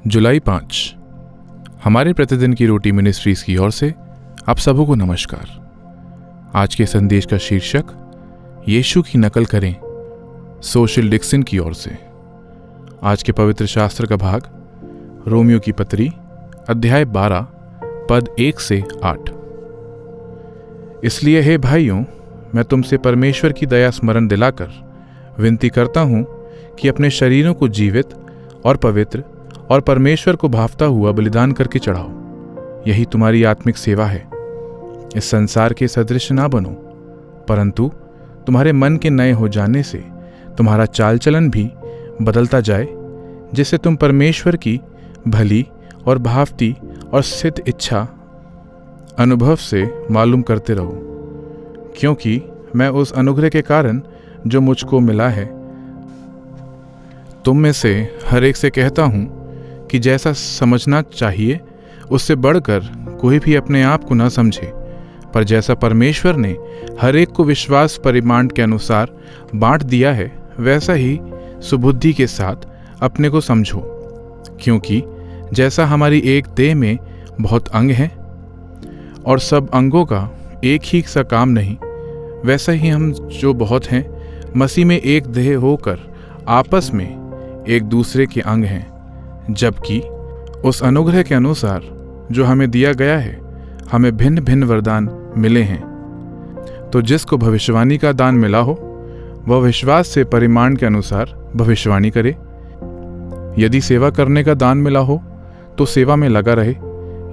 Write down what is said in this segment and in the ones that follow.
जुलाई 5 हमारे प्रतिदिन की रोटी मिनिस्ट्रीज की ओर से आप सबों को नमस्कार। आज के संदेश का शीर्षक यीशु की नकल करें, सोशल डिक्सन की ओर से। आज के पवित्र शास्त्र का भाग रोमियो की पत्री अध्याय 12 पद 1 से 8। इसलिए हे भाइयों, मैं तुमसे परमेश्वर की दया स्मरण दिलाकर विनती करता हूं कि अपने शरीरों को जीवित और पवित्र और परमेश्वर को भावता हुआ बलिदान करके चढ़ाओ। यही तुम्हारी आत्मिक सेवा है। इस संसार के सदृश ना बनो, परंतु तुम्हारे मन के नए हो जाने से तुम्हारा चाल चलन भी बदलता जाए, जिससे तुम परमेश्वर की भली और भावती और सिद्ध इच्छा अनुभव से मालूम करते रहो। क्योंकि मैं उस अनुग्रह के कारण जो मुझको मिला है, तुम में से हर एक से कहता हूं कि जैसा समझना चाहिए उससे बढ़कर कोई भी अपने आप को न समझे, पर जैसा परमेश्वर ने हर एक को विश्वास परिमाण के अनुसार बांट दिया है, वैसा ही सुबुद्धि के साथ अपने को समझो। क्योंकि जैसा हमारी एक देह में बहुत अंग हैं और सब अंगों का एक ही सा काम नहीं, वैसा ही हम जो बहुत हैं मसीह में एक देह होकर आपस में एक दूसरे के अंग हैं। जबकि उस अनुग्रह के अनुसार जो हमें दिया गया है, हमें भिन्न भिन्न वरदान मिले हैं। तो जिसको भविष्यवाणी का दान मिला हो, वह विश्वास से परिमाण के अनुसार भविष्यवाणी करे। यदि सेवा करने का दान मिला हो तो सेवा में लगा रहे।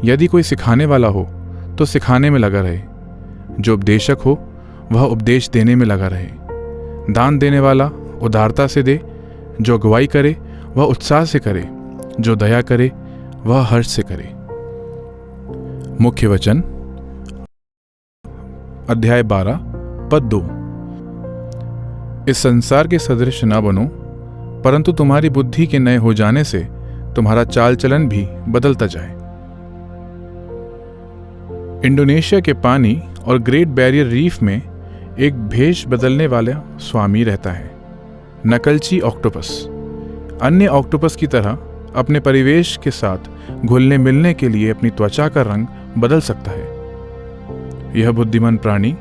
यदि कोई सिखाने वाला हो तो सिखाने में लगा रहे। जो उपदेशक हो वह उपदेश देने में लगा रहे। दान देने वाला उदारता से दे। जो अगुवाई करे वह उत्साह से करे। जो दया करे वह हर्ष से करे। मुख्य वचन अध्याय 12 पद 2। इस संसार के सदृश न बनो, परंतु तुम्हारी बुद्धि के नए हो जाने से तुम्हारा चाल चलन भी बदलता जाए। इंडोनेशिया के पानी और ग्रेट बैरियर रीफ में एक भेष बदलने वाला स्वामी रहता है, नकलची ऑक्टोपस। अन्य ऑक्टोपस की तरह अपने परिवेश के साथ घुलने मिलने के लिए अपनी त्वचा का रंग बदल सकता है। यह बुद्धिमान प्राणी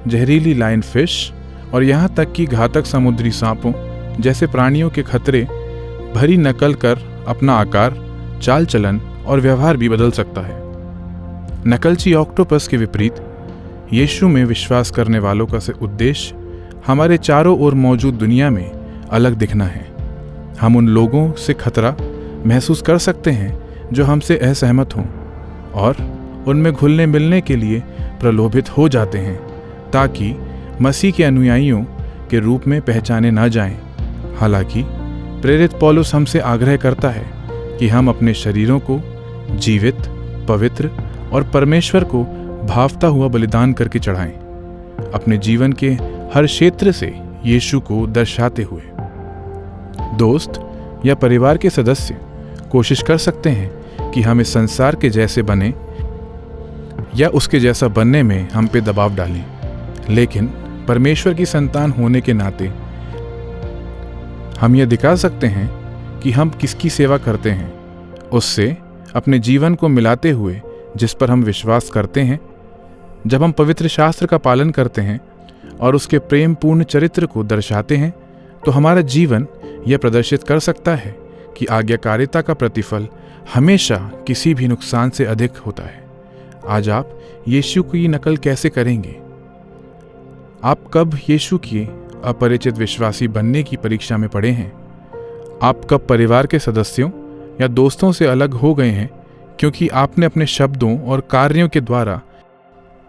जहरीली लाइन फिश और यहाँ तक कि घातक समुद्री सांपों जैसे प्राणियों के खतरे भरी नकल कर अपना आकार, चाल चलन और व्यवहार भी बदल सकता है। नकलची ऑक्टोपस के विपरीत यीशु में विश्वास करने वालों का उद्देश्य हमारे चारों ओर मौजूद दुनिया में अलग दिखना है। हम उन लोगों से खतरा महसूस कर सकते हैं जो हमसे असहमत हों और उनमें घुलने मिलने के लिए प्रलोभित हो जाते हैं, ताकि मसीह के अनुयायियों के रूप में पहचाने ना जाएं। हालांकि प्रेरित पौलुस हमसे आग्रह करता है कि हम अपने शरीरों को जीवित, पवित्र और परमेश्वर को भावता हुआ बलिदान करके चढ़ाएं, अपने जीवन के हर क्षेत्र से यीशु को दर्शाते हुए। दोस्त या परिवार के सदस्य कोशिश कर सकते हैं कि हम इस संसार के जैसे बने या उसके जैसा बनने में हम पे दबाव डालें, लेकिन परमेश्वर की संतान होने के नाते हम यह दिखा सकते हैं कि हम किसकी सेवा करते हैं, उससे अपने जीवन को मिलाते हुए जिस पर हम विश्वास करते हैं। जब हम पवित्र शास्त्र का पालन करते हैं और उसके प्रेम पूर्ण चरित्र को दर्शाते हैं, तो हमारा जीवन यह प्रदर्शित कर सकता है कि आज्ञाकारिता का प्रतिफल हमेशा किसी भी नुकसान से अधिक होता है। आज आप यीशु की नकल कैसे करेंगे? आप कब यीशु की अपरिचित विश्वासी बनने की परीक्षा में पड़े हैं? आप कब परिवार के सदस्यों या दोस्तों से अलग हो गए हैं क्योंकि आपने अपने शब्दों और कार्यों के द्वारा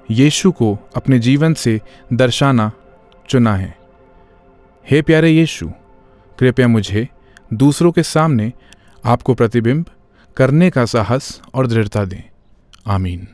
यीशु को अपने जीवन से दर्शाना चुना है? हे प्यारे यीशु, कृपया मुझे दूसरों के सामने आपको प्रतिबिंब करने का साहस और दृढ़ता दें। आमीन।